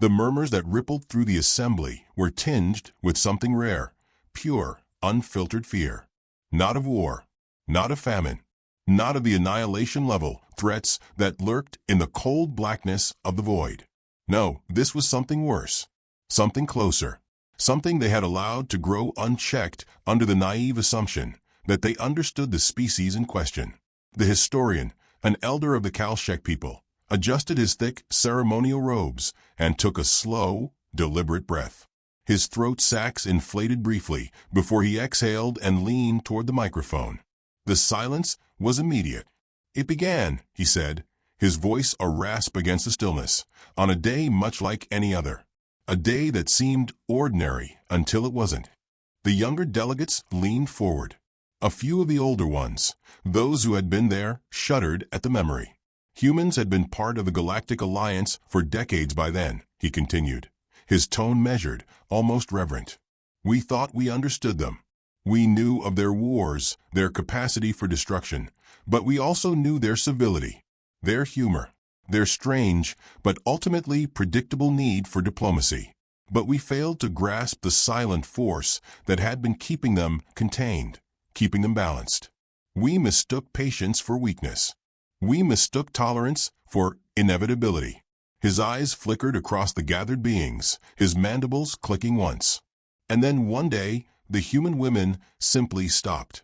The murmurs that rippled through the assembly were tinged with something rare, pure, unfiltered fear. Not of war, not of famine, not of the annihilation-level threats that lurked in the cold blackness of the void. No, this was something worse, something closer, something they had allowed to grow unchecked under the naive assumption that they understood the species in question. The historian, an elder of the Kalshek people, adjusted his thick ceremonial robes and took a slow, deliberate breath. His throat sacs inflated briefly before he exhaled and leaned toward the microphone. The silence was immediate. "It began," he said, his voice a rasp against the stillness, "on a day much like any other. A day that seemed ordinary until it wasn't." The younger delegates leaned forward. A few of the older ones, those who had been there, shuddered at the memory. Humans had been part of the Galactic Alliance for decades by then, he continued, his tone measured, almost reverent. "We thought we understood them. We knew of their wars, their capacity for destruction, but we also knew their civility, their humor, their strange, but ultimately predictable need for diplomacy. But we failed to grasp the silent force that had been keeping them contained, keeping them balanced. We mistook patience for weakness. We mistook tolerance for inevitability." His eyes flickered across the gathered beings, his mandibles clicking once. And then one day, the human women simply stopped.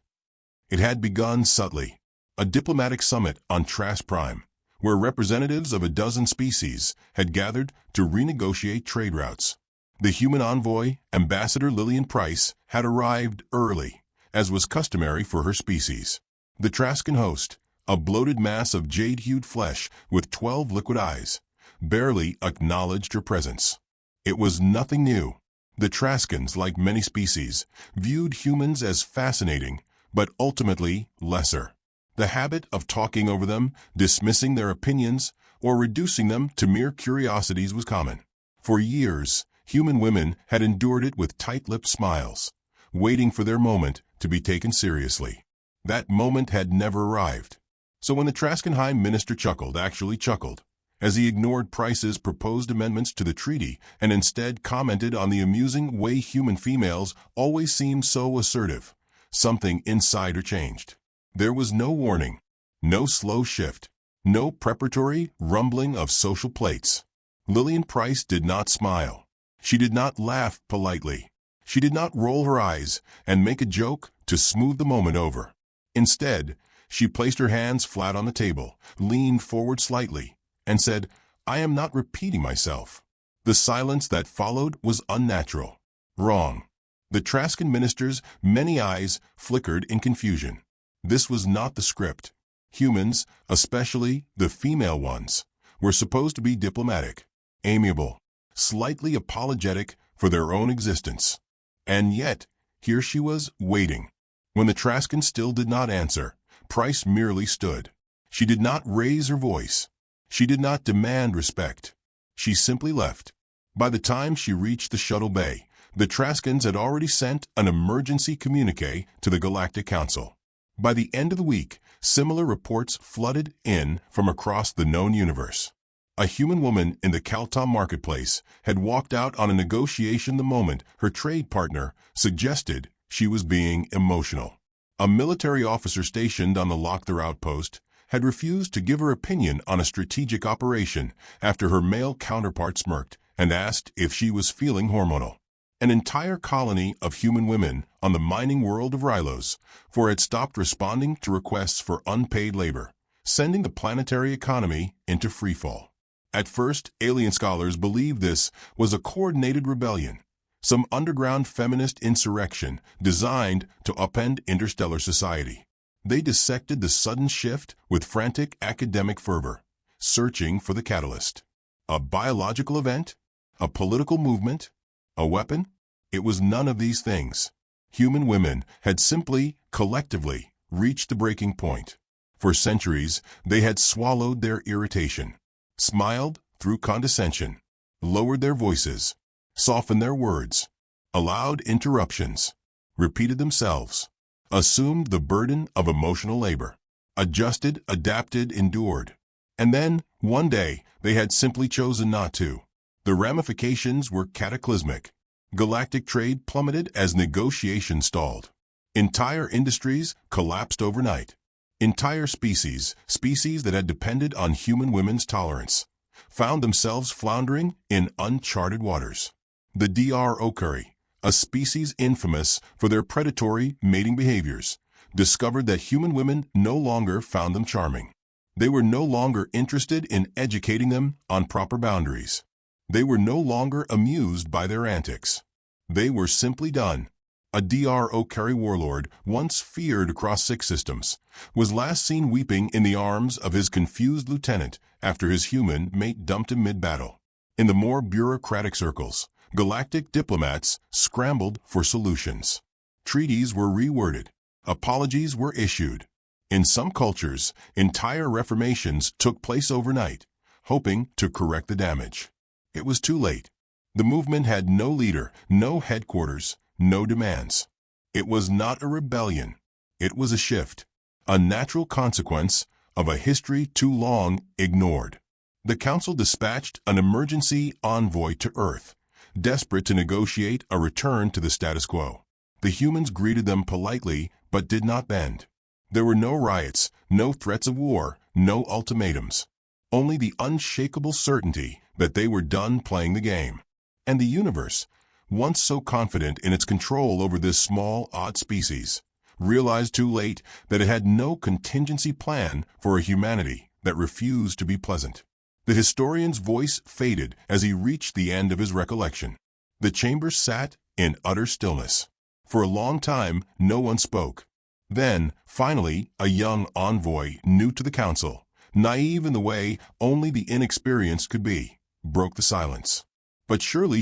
It had begun subtly. A diplomatic summit on Trask Prime, where representatives of a dozen species had gathered to renegotiate trade routes. The human envoy, Ambassador Lillian Price, had arrived early, as was customary for her species. The Traskan host, a bloated mass of jade-hued flesh with 12 liquid eyes, barely acknowledged her presence. It was nothing new. The Traskans, like many species, viewed humans as fascinating, but ultimately lesser. The habit of talking over them, dismissing their opinions, or reducing them to mere curiosities was common. For years, human women had endured it with tight-lipped smiles, waiting for their moment to be taken seriously. That moment had never arrived. So when the Traskenheim minister actually chuckled, as he ignored Price's proposed amendments to the treaty and instead commented on the amusing way human females always seemed so assertive, something inside her changed. There was no warning, no slow shift, no preparatory rumbling of social plates. Lillian Price did not smile. She did not laugh politely. She did not roll her eyes and make a joke to smooth the moment over. Instead, she placed her hands flat on the table, leaned forward slightly, and said, "I am not repeating myself." The silence that followed was unnatural, wrong. The Traskan minister's many eyes flickered in confusion. This was not the script. Humans, especially the female ones, were supposed to be diplomatic, amiable, slightly apologetic for their own existence. And yet, here she was, waiting. When the Traskan still did not answer, Price merely stood. She did not raise her voice. She did not demand respect. She simply left. By the time she reached the shuttle bay, the Traskans had already sent an emergency communique to the Galactic Council. By the end of the week, similar reports flooded in from across the known universe. A human woman in the Kaltom marketplace had walked out on a negotiation the moment her trade partner suggested she was being emotional. A military officer stationed on the Lochther outpost had refused to give her opinion on a strategic operation after her male counterpart smirked and asked if she was feeling hormonal. An entire colony of human women on the mining world of Rylos had stopped responding to requests for unpaid labor, sending the planetary economy into freefall. At first, alien scholars believed this was a coordinated rebellion, some underground feminist insurrection designed to upend interstellar society. They dissected the sudden shift with frantic academic fervor, searching for the catalyst. A biological event? A political movement? A weapon? It was none of these things. Human women had simply, collectively, reached the breaking point. For centuries, they had swallowed their irritation, smiled through condescension, lowered their voices, softened their words, allowed interruptions, repeated themselves, assumed the burden of emotional labor, adjusted, adapted, endured. And then, one day, they had simply chosen not to. The ramifications were cataclysmic. Galactic trade plummeted as negotiations stalled. Entire industries collapsed overnight. Entire species that had depended on human women's tolerance, found themselves floundering in uncharted waters. The Drokari, a species infamous for their predatory mating behaviors, discovered that human women no longer found them charming. They were no longer interested in educating them on proper boundaries. They were no longer amused by their antics. They were simply done. A Drokari warlord, once feared across 6 systems, was last seen weeping in the arms of his confused lieutenant after his human mate dumped him mid-battle. In the more bureaucratic circles, galactic diplomats scrambled for solutions. Treaties were reworded. Apologies were issued. In some cultures, entire reformations took place overnight, hoping to correct the damage. It was too late. The movement had no leader, no headquarters, no demands. It was not a rebellion. It was a shift, a natural consequence of a history too long ignored. The Council dispatched an emergency envoy to Earth, desperate to negotiate a return to the status quo. The humans greeted them politely, but did not bend. There were no riots, no threats of war, no ultimatums. Only the unshakable certainty that they were done playing the game. And the universe, once so confident in its control over this small, odd species, realized too late that it had no contingency plan for a humanity that refused to be pleasant. The historian's voice faded as he reached the end of his recollection. The chamber sat in utter stillness. For a long time, no one spoke. Then, finally, a young envoy, new to the council, naive in the way only the inexperienced could be, broke the silence. But surely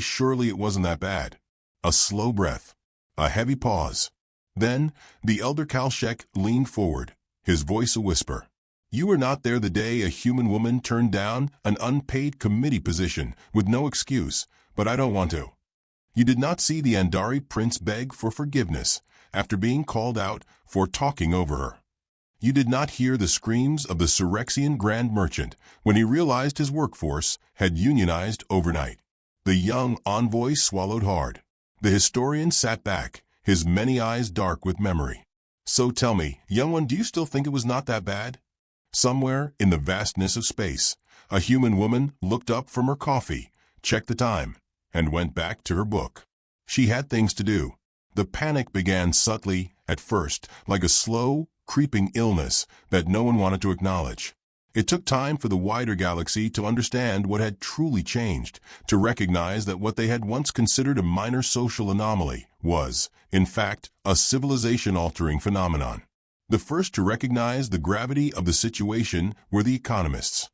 it wasn't that bad. A slow breath. A heavy pause. Then, the elder Kalshek leaned forward, his voice a whisper. You were not there the day a human woman turned down an unpaid committee position with no excuse, but I don't want to. You did not see the Andari prince beg for forgiveness after being called out for talking over her. You did not hear the screams of the Syrexian Grand Merchant when he realized his workforce had unionized overnight. The young envoy swallowed hard. The historian sat back, his many eyes dark with memory. So tell me, young one, do you still think it was not that bad? Somewhere in the vastness of space, a human woman looked up from her coffee, checked the time, and went back to her book. She had things to do. The panic began subtly, at first, like a slow, creeping illness that no one wanted to acknowledge. It took time for the wider galaxy to understand what had truly changed, to recognize that what they had once considered a minor social anomaly was, in fact, a civilization-altering phenomenon. The first to recognize the gravity of the situation were the economists.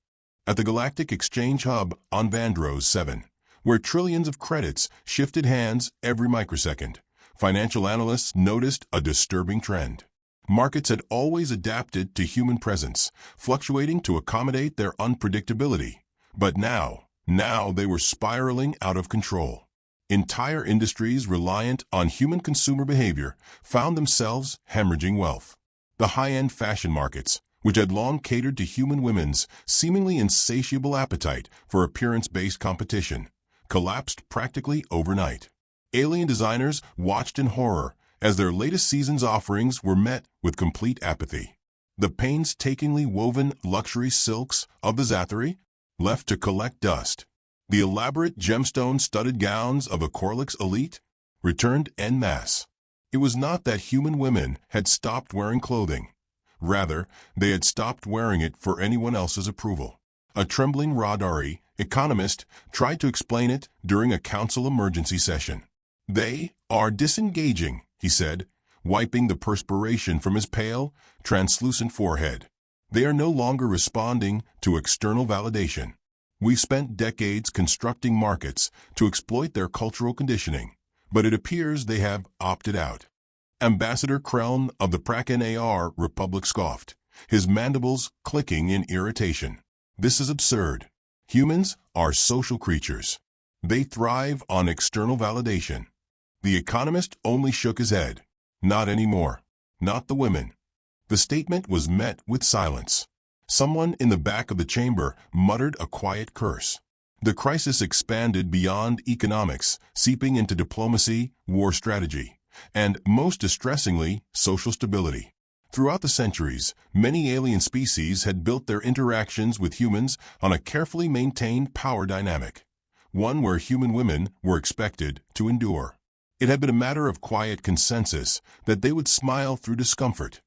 At the Galactic Exchange Hub on Vandros 7, where trillions of credits shifted hands every microsecond, financial analysts noticed a disturbing trend. Markets had always adapted to human presence, fluctuating to accommodate their unpredictability. But now they were spiraling out of control. Entire industries reliant on human consumer behavior found themselves hemorrhaging wealth. The high-end fashion markets, which had long catered to human women's seemingly insatiable appetite for appearance-based competition, collapsed practically overnight. Alien designers watched in horror as their latest season's offerings were met with complete apathy. The painstakingly woven luxury silks of the Zathari left to collect dust. The elaborate gemstone-studded gowns of a Corlix elite returned en masse. It was not that human women had stopped wearing clothing. Rather, they had stopped wearing it for anyone else's approval. A trembling Radari economist tried to explain it during a council emergency session. They are disengaging, he said, wiping the perspiration from his pale, translucent forehead. They are no longer responding to external validation. We've spent decades constructing markets to exploit their cultural conditioning, but it appears they have opted out. Ambassador Kreln of the Prakan AR Republic scoffed, his mandibles clicking in irritation. This is absurd. Humans are social creatures. They thrive on external validation. The economist only shook his head. Not anymore. Not the women. The statement was met with silence. Someone in the back of the chamber muttered a quiet curse. The crisis expanded beyond economics, seeping into diplomacy, war strategy, and, most distressingly, social stability. Throughout the centuries, many alien species had built their interactions with humans on a carefully maintained power dynamic, one where human women were expected to endure. It had been a matter of quiet consensus that they would smile through discomfort,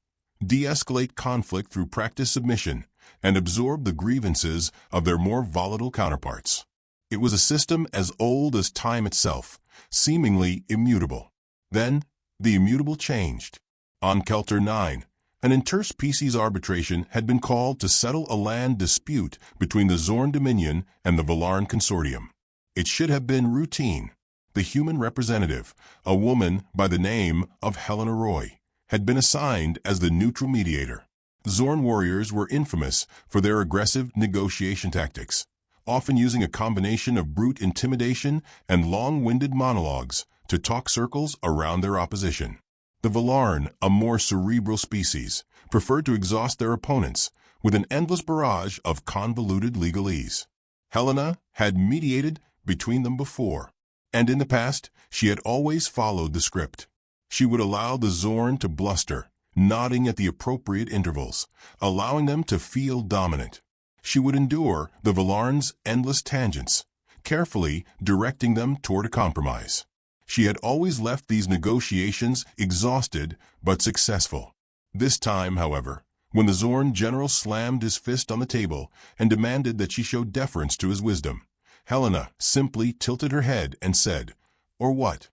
de-escalate conflict through practiced submission, and absorb the grievances of their more volatile counterparts. It was a system as old as time itself, seemingly immutable. Then, the immutable changed. On Kelter 9, an interspecies arbitration had been called to settle a land dispute between the Zorn Dominion and the Valarn Consortium. It should have been routine. The human representative, a woman by the name of Helena Roy, had been assigned as the neutral mediator. Zorn warriors were infamous for their aggressive negotiation tactics, often using a combination of brute intimidation and long-winded monologues to talk circles around their opposition. The Valarn, a more cerebral species, preferred to exhaust their opponents with an endless barrage of convoluted legalese. Helena had mediated between them before, and in the past she had always followed the script. She would allow the Zorn to bluster, nodding at the appropriate intervals, allowing them to feel dominant. She would endure the Valarn's endless tangents, carefully directing them toward a compromise. She had always left these negotiations exhausted but successful. This time, however, when the Zorn general slammed his fist on the table and demanded that she show deference to his wisdom, Helena simply tilted her head and said, "Or what?"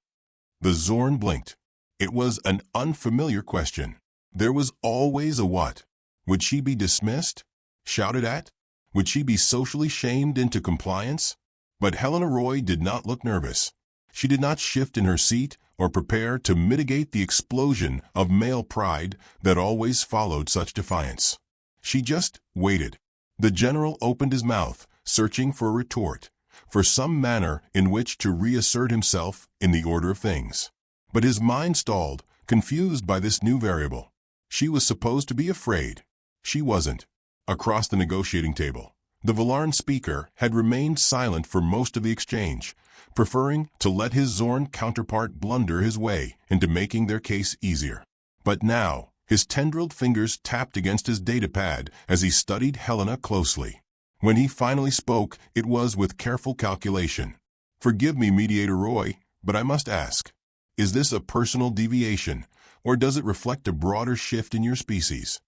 The Zorn blinked. It was an unfamiliar question. There was always a what. Would she be dismissed? Shouted at? Would she be socially shamed into compliance? But Helena Roy did not look nervous. She did not shift in her seat or prepare to mitigate the explosion of male pride that always followed such defiance. She just waited. The general opened his mouth, searching for a retort, for some manner in which to reassert himself in the order of things. But his mind stalled, confused by this new variable. She was supposed to be afraid. She wasn't. Across the negotiating table, the Valarn speaker had remained silent for most of the exchange, preferring to let his Zorn counterpart blunder his way into making their case easier. But now, his tendrilled fingers tapped against his datapad as he studied Helena closely. When he finally spoke, it was with careful calculation. "Forgive me, Mediator Roy, but I must ask, is this a personal deviation, or does it reflect a broader shift in your species?"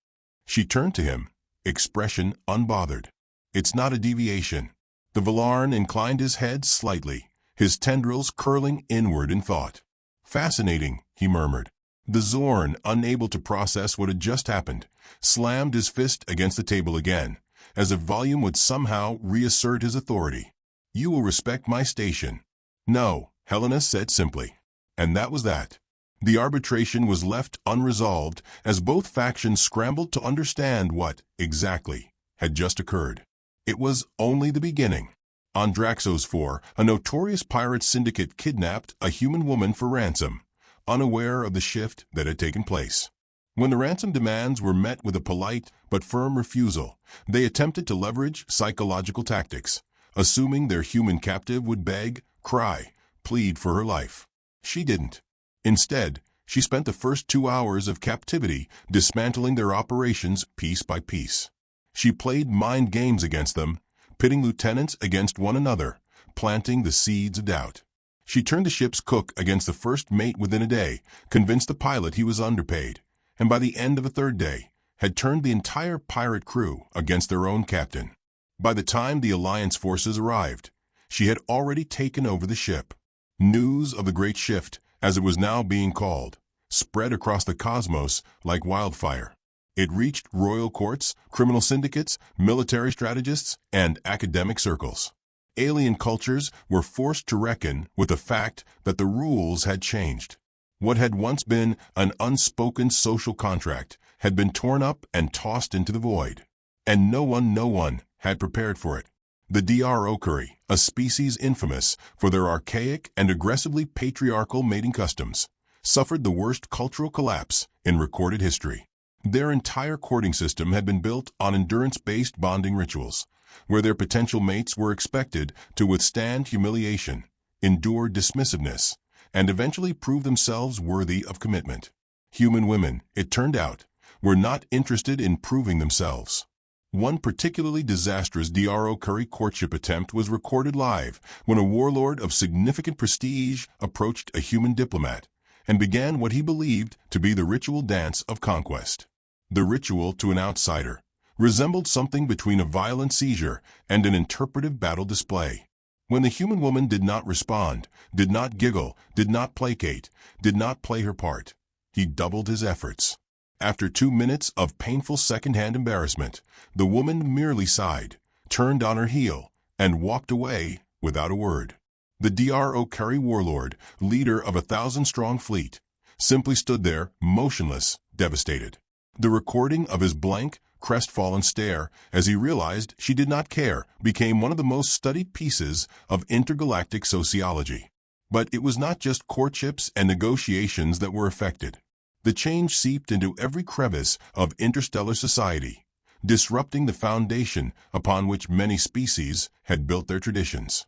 She turned to him, expression unbothered. "It's not a deviation." The Valarn inclined his head slightly, his tendrils curling inward in thought. "Fascinating," he murmured. The Zorn, unable to process what had just happened, slammed his fist against the table again, as if volume would somehow reassert his authority. "You will respect my station." "No," Helena said simply. And that was that. The arbitration was left unresolved as both factions scrambled to understand what, exactly, had just occurred. It was only the beginning. On Draxos 4, a notorious pirate syndicate kidnapped a human woman for ransom, unaware of the shift that had taken place. When the ransom demands were met with a polite but firm refusal, they attempted to leverage psychological tactics, assuming their human captive would beg, cry, plead for her life. She didn't. Instead, she spent the first 2 hours of captivity dismantling their operations piece by piece. She played mind games against them, pitting lieutenants against one another, planting the seeds of doubt. She turned the ship's cook against the first mate within a day, convinced the pilot he was underpaid, and by the end of a third day, had turned the entire pirate crew against their own captain. By the time the Alliance forces arrived, she had already taken over the ship. News of the Great Shift, as it was now being called, spread across the cosmos like wildfire. It reached royal courts, criminal syndicates, military strategists, and academic circles. Alien cultures were forced to reckon with the fact that the rules had changed. What had once been an unspoken social contract had been torn up and tossed into the void. And no one had prepared for it. The Dr. a species infamous for their archaic and aggressively patriarchal mating customs, suffered the worst cultural collapse in recorded history. Their entire courting system had been built on endurance-based bonding rituals, where their potential mates were expected to withstand humiliation, endure dismissiveness, and eventually prove themselves worthy of commitment. Human women, it turned out, were not interested in proving themselves. One particularly disastrous Dro Curry courtship attempt was recorded live when a warlord of significant prestige approached a human diplomat and began what he believed to be the ritual dance of conquest. The ritual, to an outsider, resembled something between a violent seizure and an interpretive battle display. When the human woman did not respond, did not giggle, did not placate, did not play her part, he doubled his efforts. After 2 minutes of painful second-hand embarrassment, the woman merely sighed, turned on her heel, and walked away without a word. The Dro Curry warlord, leader of a 1,000-strong fleet, simply stood there, motionless, devastated. The recording of his blank, crestfallen stare as he realized she did not care became one of the most studied pieces of intergalactic sociology. But it was not just courtships and negotiations that were affected. The change seeped into every crevice of interstellar society, disrupting the foundation upon which many species had built their traditions.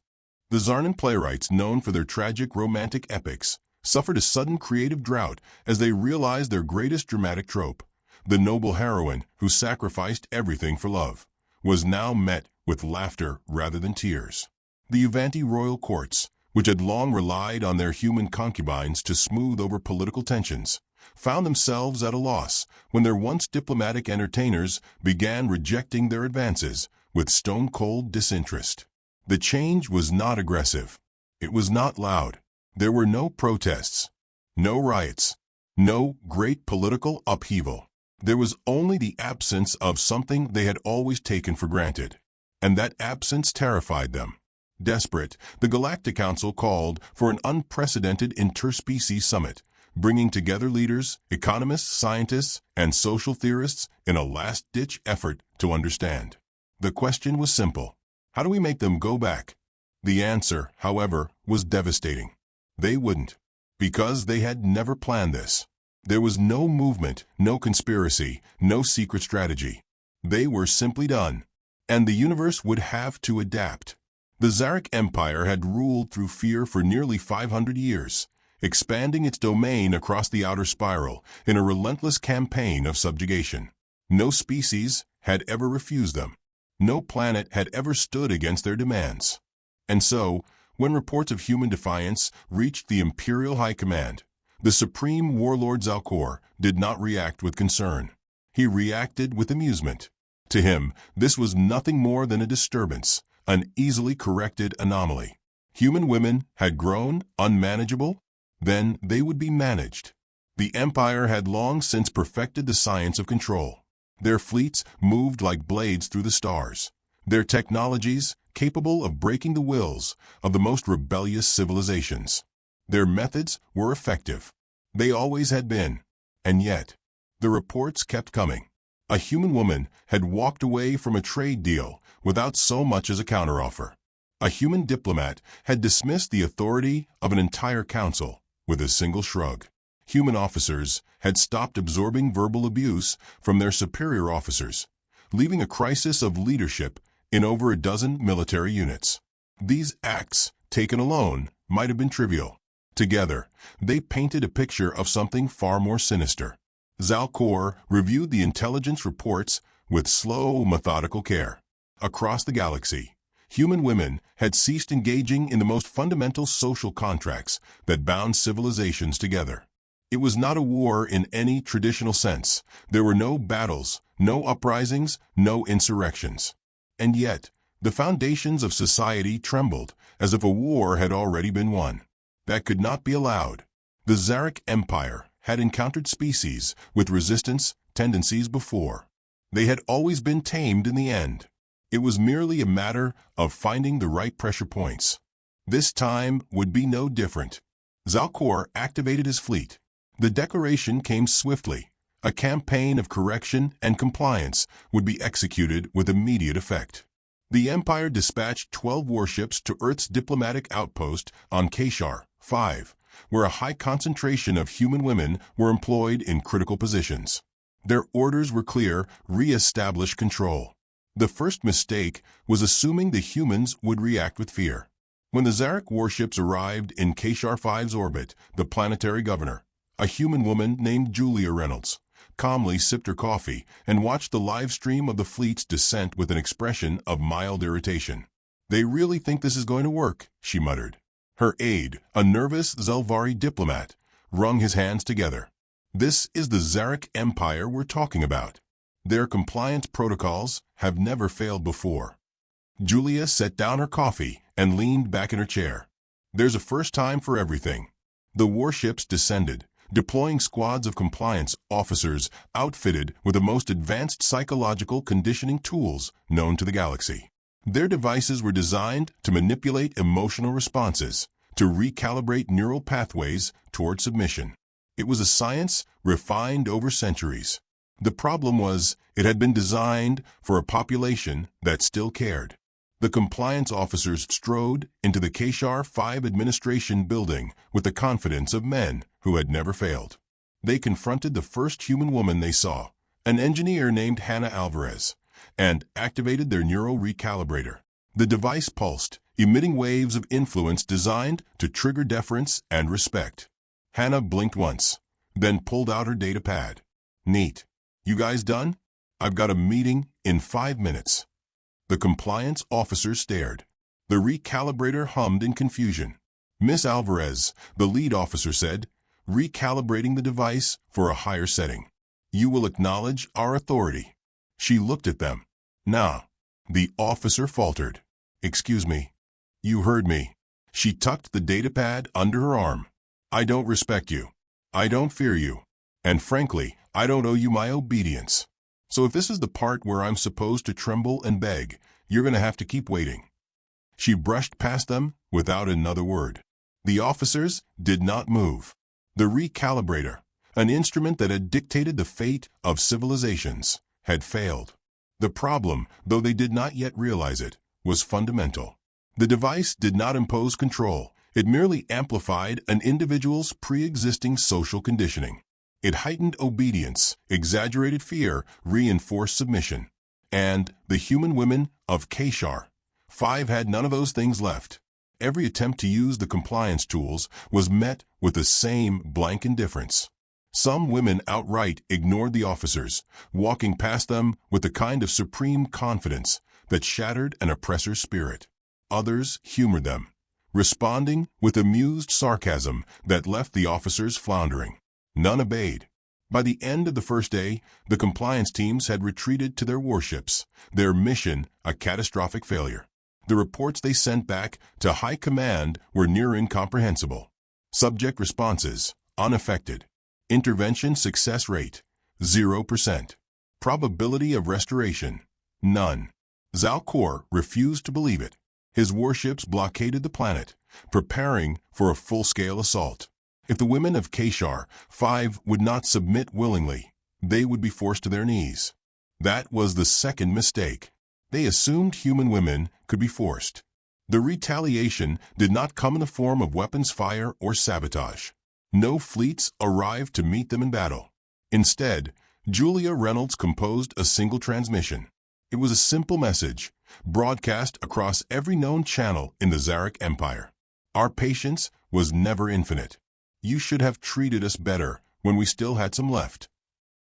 The Zarnan playwrights, known for their tragic romantic epics, suffered a sudden creative drought as they realized their greatest dramatic trope, the noble heroine who sacrificed everything for love, was now met with laughter rather than tears. The Uvanti royal courts, which had long relied on their human concubines to smooth over political tensions, found themselves at a loss when their once diplomatic entertainers began rejecting their advances with stone-cold disinterest. The change was not aggressive. It was not loud. There were no protests, no riots, no great political upheaval. There was only the absence of something they had always taken for granted, and that absence terrified them. Desperate, the Galactic Council called for an unprecedented interspecies summit, bringing together leaders, economists, scientists, and social theorists in a last-ditch effort to understand. The question was simple: how do we make them go back? The answer, however, was devastating. They wouldn't, because they had never planned this. There was no movement, no conspiracy, no secret strategy. They were simply done, and the universe would have to adapt. The Zarek Empire had ruled through fear for nearly 500 years, expanding its domain across the outer spiral in a relentless campaign of subjugation. No species had ever refused them. No planet had ever stood against their demands. And so, when reports of human defiance reached the Imperial High Command, the Supreme Warlord Zalcor did not react with concern. He reacted with amusement. To him, this was nothing more than a disturbance, an easily corrected anomaly. Human women had grown unmanageable, then they would be managed. The Empire had long since perfected the science of control. Their fleets moved like blades through the stars. Their technologies capable of breaking the wills of the most rebellious civilizations. Their methods were effective. They always had been. And yet, the reports kept coming. A human woman had walked away from a trade deal without so much as a counteroffer. A human diplomat had dismissed the authority of an entire council with a single shrug. Human officers had stopped absorbing verbal abuse from their superior officers, leaving a crisis of leadership in over a dozen military units. These acts, taken alone, might have been trivial. Together, they painted a picture of something far more sinister. Zalcor reviewed the intelligence reports with slow, methodical care. Across the galaxy, human women had ceased engaging in the most fundamental social contracts that bound civilizations together. It was not a war in any traditional sense. There were no battles, no uprisings, no insurrections. And yet, the foundations of society trembled as if a war had already been won. That could not be allowed. The Zarek Empire had encountered species with resistance tendencies before. They had always been tamed in the end. It was merely a matter of finding the right pressure points. This time would be no different. Zalcor activated his fleet. The declaration came swiftly. A campaign of correction and compliance would be executed with immediate effect. The Empire dispatched 12 warships to Earth's diplomatic outpost on Kashar 5, where a high concentration of human women were employed in critical positions. Their orders were clear: re-establish control. The first mistake was assuming the humans would react with fear. When the Zarek warships arrived in Kashar 5's orbit, the planetary governor, a human woman named Julia Reynolds, calmly sipped her coffee and watched the live stream of the fleet's descent with an expression of mild irritation. "They really think this is going to work," she muttered. Her aide, a nervous Zelvari diplomat, wrung his hands together. "This is the Zarek Empire we're talking about. Their compliance protocols have never failed before." Julia set down her coffee and leaned back in her chair. "There's a first time for everything." The warships descended, deploying squads of compliance officers outfitted with the most advanced psychological conditioning tools known to the galaxy. Their devices were designed to manipulate emotional responses, to recalibrate neural pathways toward submission. It was a science refined over centuries. The problem was, it had been designed for a population that still cared. The compliance officers strode into the Kashar 5 administration building with the confidence of men who had never failed. They confronted the first human woman they saw, an engineer named Hannah Alvarez, and activated their neural recalibrator. The device pulsed, emitting waves of influence designed to trigger deference and respect. Hannah blinked once, then pulled out her data pad. "Neat. You guys done? I've got a meeting in 5 minutes." The compliance officer stared. The recalibrator hummed in confusion. "Miss Alvarez," the lead officer said, recalibrating the device for a higher setting. "You will acknowledge our authority." She looked at them. "Nah." The officer faltered. "Excuse me." "You heard me." She tucked the datapad under her arm. "I don't respect you. I don't fear you. And frankly, I don't owe you my obedience. So if this is the part where I'm supposed to tremble and beg, you're going to have to keep waiting." She brushed past them without another word. The officers did not move. The recalibrator, an instrument that had dictated the fate of civilizations, had failed. The problem, though they did not yet realize it, was fundamental. The device did not impose control. It merely amplified an individual's pre-existing social conditioning. It heightened obedience, exaggerated fear, reinforced submission. And the human women of Kashar 5 had none of those things left. Every attempt to use the compliance tools was met with the same blank indifference. Some women outright ignored the officers, walking past them with the kind of supreme confidence that shattered an oppressor's spirit. Others humored them, responding with amused sarcasm that left the officers floundering. None obeyed. By the end of the first day, the compliance teams had retreated to their warships, their mission a catastrophic failure. The reports they sent back to high command were near incomprehensible. Subject responses, unaffected. Intervention success rate, 0%. Probability of restoration, none. Zalcor refused to believe it. His warships blockaded the planet, preparing for a full-scale assault. If the women of Kashar 5 would not submit willingly, they would be forced to their knees. That was the second mistake. They assumed human women could be forced. The retaliation did not come in the form of weapons fire or sabotage. No fleets arrived to meet them in battle. Instead, Julia Reynolds composed a single transmission. It was a simple message, broadcast across every known channel in the Zarek Empire. "Our patience was never infinite. You should have treated us better when we still had some left."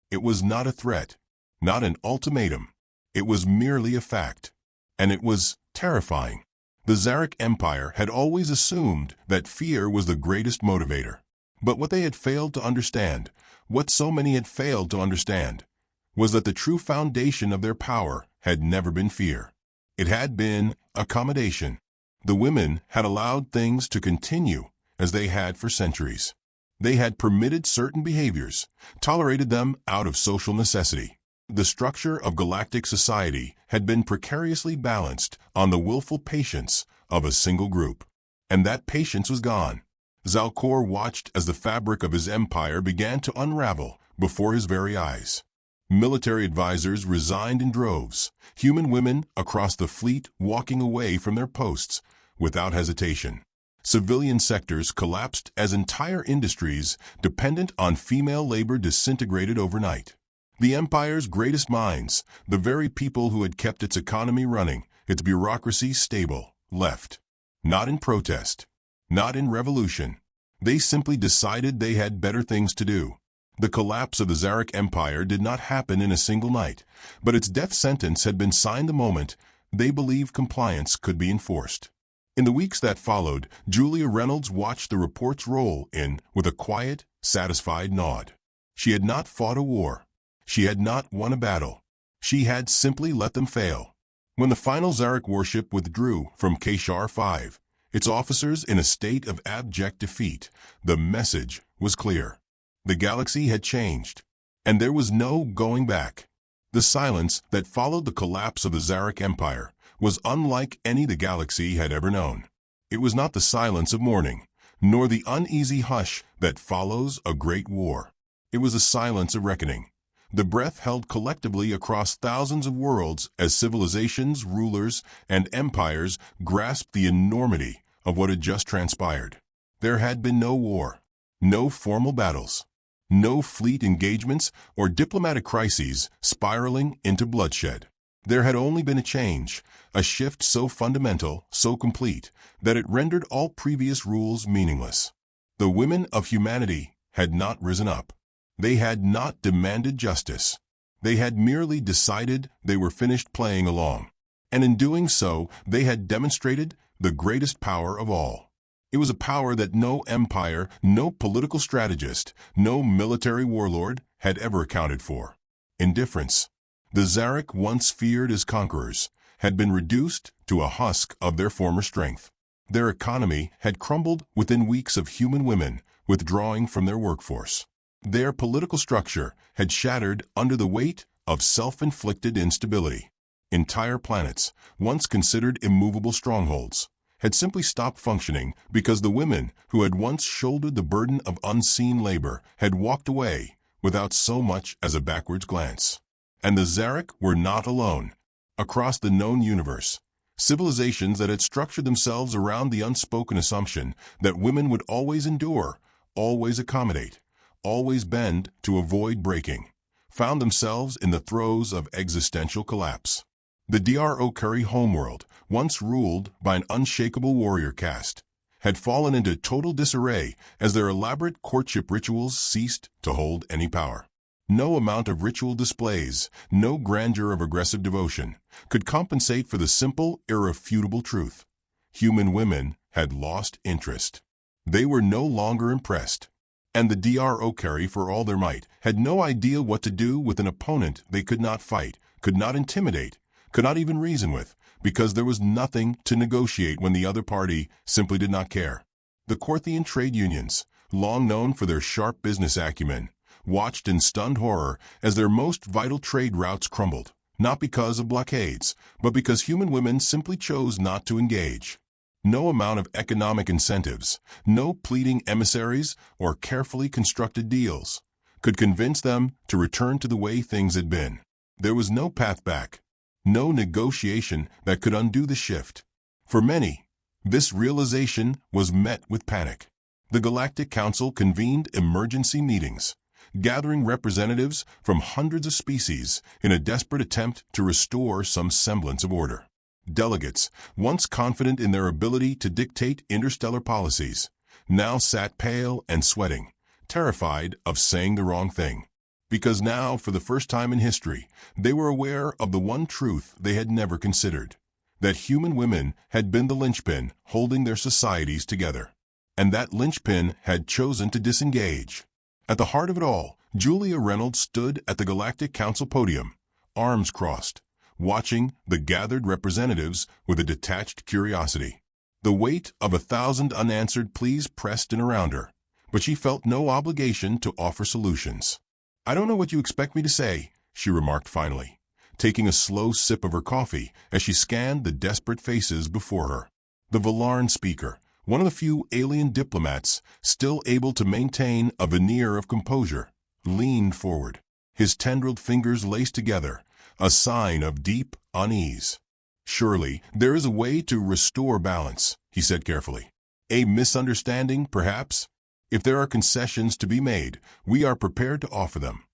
It was not a threat, not an ultimatum. It was merely a fact. And it was terrifying. The Zarek Empire had always assumed that fear was the greatest motivator. But what they had failed to understand, what so many had failed to understand, was that the true foundation of their power had never been fear. It had been accommodation. The women had allowed things to continue as they had for centuries. They had permitted certain behaviors, tolerated them out of social necessity. The structure of galactic society had been precariously balanced on the willful patience of a single group. And that patience was gone. Zalcor watched as the fabric of his empire began to unravel before his very eyes. Military advisors resigned in droves, human women across the fleet walking away from their posts without hesitation. Civilian sectors collapsed as entire industries dependent on female labor disintegrated overnight. The empire's greatest minds, the very people who had kept its economy running, its bureaucracy stable, left. Not in protest. Not in revolution. They simply decided they had better things to do. The collapse of the Tsaric Empire did not happen in a single night, but its death sentence had been signed the moment they believed compliance could be enforced. In the weeks that followed, Julia Reynolds watched the reports roll in with a quiet, satisfied nod. She had not fought a war. She had not won a battle. She had simply let them fail. When the final Tsaric warship withdrew from Kashar 5, its officers in a state of abject defeat, the message was clear. The galaxy had changed, and there was no going back. The silence that followed the collapse of the Tsaric Empire was unlike any the galaxy had ever known. It was not the silence of mourning, nor the uneasy hush that follows a great war. It was a silence of reckoning, the breath held collectively across thousands of worlds as civilizations, rulers, and empires grasped the enormity of what had just transpired. There had been no war, no formal battles, no fleet engagements or diplomatic crises spiraling into bloodshed. There had only been a change, a shift so fundamental, so complete, that it rendered all previous rules meaningless. The women of humanity had not risen up. They had not demanded justice. They had merely decided they were finished playing along. And in doing so, they had demonstrated the greatest power of all. It was a power that no empire, no political strategist, no military warlord had ever accounted for. Indifference. The Tsaric, once feared as conquerors, had been reduced to a husk of their former strength. Their economy had crumbled within weeks of human women withdrawing from their workforce. Their political structure had shattered under the weight of self-inflicted instability. Entire planets, once considered immovable strongholds, had simply stopped functioning because the women who had once shouldered the burden of unseen labor had walked away without so much as a backwards glance. And the Tsaric were not alone. Across the known universe, civilizations that had structured themselves around the unspoken assumption that women would always endure, always accommodate, always bend to avoid breaking, found themselves in the throes of existential collapse. The Dro Curry homeworld, once ruled by an unshakable warrior caste, had fallen into total disarray as their elaborate courtship rituals ceased to hold any power. No amount of ritual displays, no grandeur of aggressive devotion, could compensate for the simple, irrefutable truth. Human women had lost interest. They were no longer impressed. And the Dro Curry, for all their might, had no idea what to do with an opponent they could not fight, could not intimidate, could not even reason with, because there was nothing to negotiate when the other party simply did not care. The Korthian trade unions, long known for their sharp business acumen, watched in stunned horror as their most vital trade routes crumbled, not because of blockades, but because human women simply chose not to engage. No amount of economic incentives, no pleading emissaries or carefully constructed deals could convince them to return to the way things had been. There was no path back, no negotiation that could undo the shift. For many, this realization was met with panic. The Galactic Council convened emergency meetings, gathering representatives from hundreds of species in a desperate attempt to restore some semblance of order. Delegates, once confident in their ability to dictate interstellar policies, now sat pale and sweating, terrified of saying the wrong thing. Because now, for the first time in history, they were aware of the one truth they had never considered, that human women had been the linchpin holding their societies together. And that linchpin had chosen to disengage. At the heart of it all, Julia Reynolds stood at the Galactic Council podium, arms crossed, watching the gathered representatives with a detached curiosity. The weight of 1,000 unanswered pleas pressed in around her, but she felt no obligation to offer solutions. "I don't know what you expect me to say," she remarked finally, taking a slow sip of her coffee as she scanned the desperate faces before her. The Valarn speaker, one of the few alien diplomats still able to maintain a veneer of composure, leaned forward, his tendrilled fingers laced together, a sign of deep unease. "Surely there is a way to restore balance," he said carefully. "A misunderstanding, perhaps? If there are concessions to be made, we are prepared to offer them."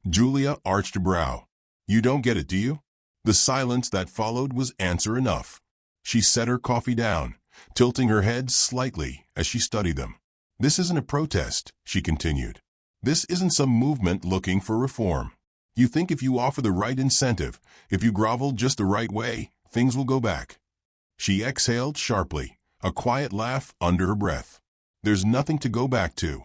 Julia arched a brow. You don't get it, do you? The silence that followed was answer enough. She set her coffee down, tilting her head slightly as she studied them. This isn't a protest, she continued. This isn't some movement looking for reform. You think if you offer the right incentive, if you grovel just the right way, things will go back. She exhaled sharply, a quiet laugh under her breath. There's nothing to go back to.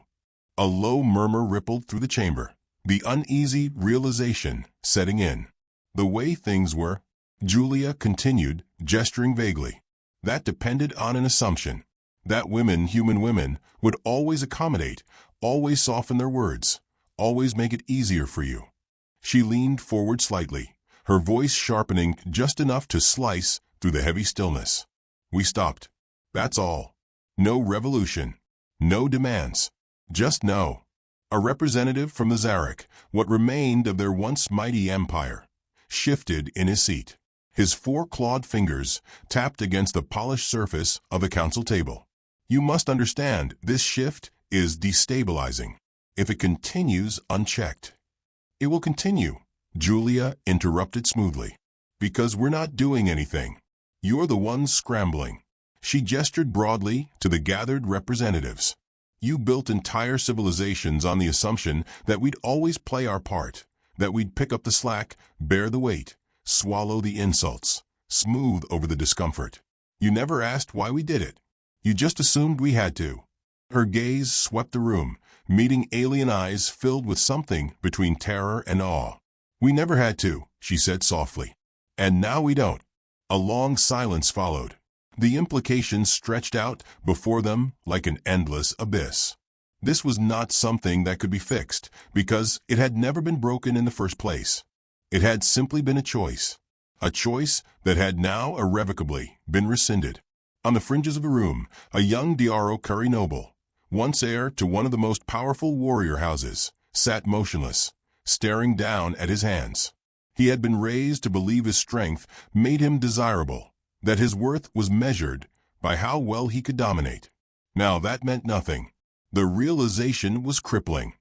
A low murmur rippled through the chamber, the uneasy realization setting in. The way things were, Julia continued, gesturing vaguely. That depended on an assumption. That women, human women, would always accommodate, always soften their words, always make it easier for you. She leaned forward slightly, her voice sharpening just enough to slice through the heavy stillness. We stopped. That's all. No revolution. No demands. Just no. A representative from the Zarek, what remained of their once mighty empire, shifted in his seat. His four clawed fingers tapped against the polished surface of the council table. You must understand, this shift is destabilizing. If it continues unchecked. It will continue, Julia interrupted smoothly. Because we're not doing anything. You're the ones scrambling. She gestured broadly to the gathered representatives. You built entire civilizations on the assumption that we'd always play our part, that we'd pick up the slack, bear the weight, swallow the insults, smooth over the discomfort. You never asked why we did it. You just assumed we had to. Her gaze swept the room, meeting alien eyes filled with something between terror and awe. We never had to, she said softly. And now we don't. A long silence followed. The implications stretched out before them like an endless abyss. This was not something that could be fixed, because it had never been broken in the first place. It had simply been a choice that had now irrevocably been rescinded. On the fringes of the room, a young Diaro Curry noble, once heir to one of the most powerful warrior houses, sat motionless, staring down at his hands. He had been raised to believe his strength made him desirable, that his worth was measured by how well he could dominate. Now that meant nothing. The realization was crippling.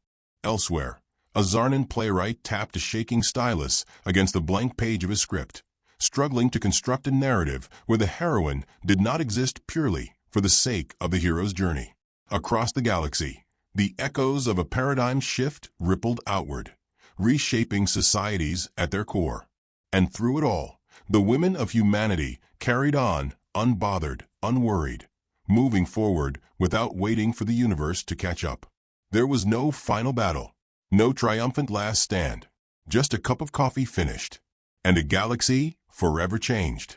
Elsewhere, a Zarnan playwright tapped a shaking stylus against the blank page of his script, struggling to construct a narrative where the heroine did not exist purely for the sake of the hero's journey. Across the galaxy, the echoes of a paradigm shift rippled outward, reshaping societies at their core. And through it all, the women of humanity carried on, unbothered, unworried, moving forward without waiting for the universe to catch up. There was no final battle, no triumphant last stand, just a cup of coffee finished, and a galaxy forever changed.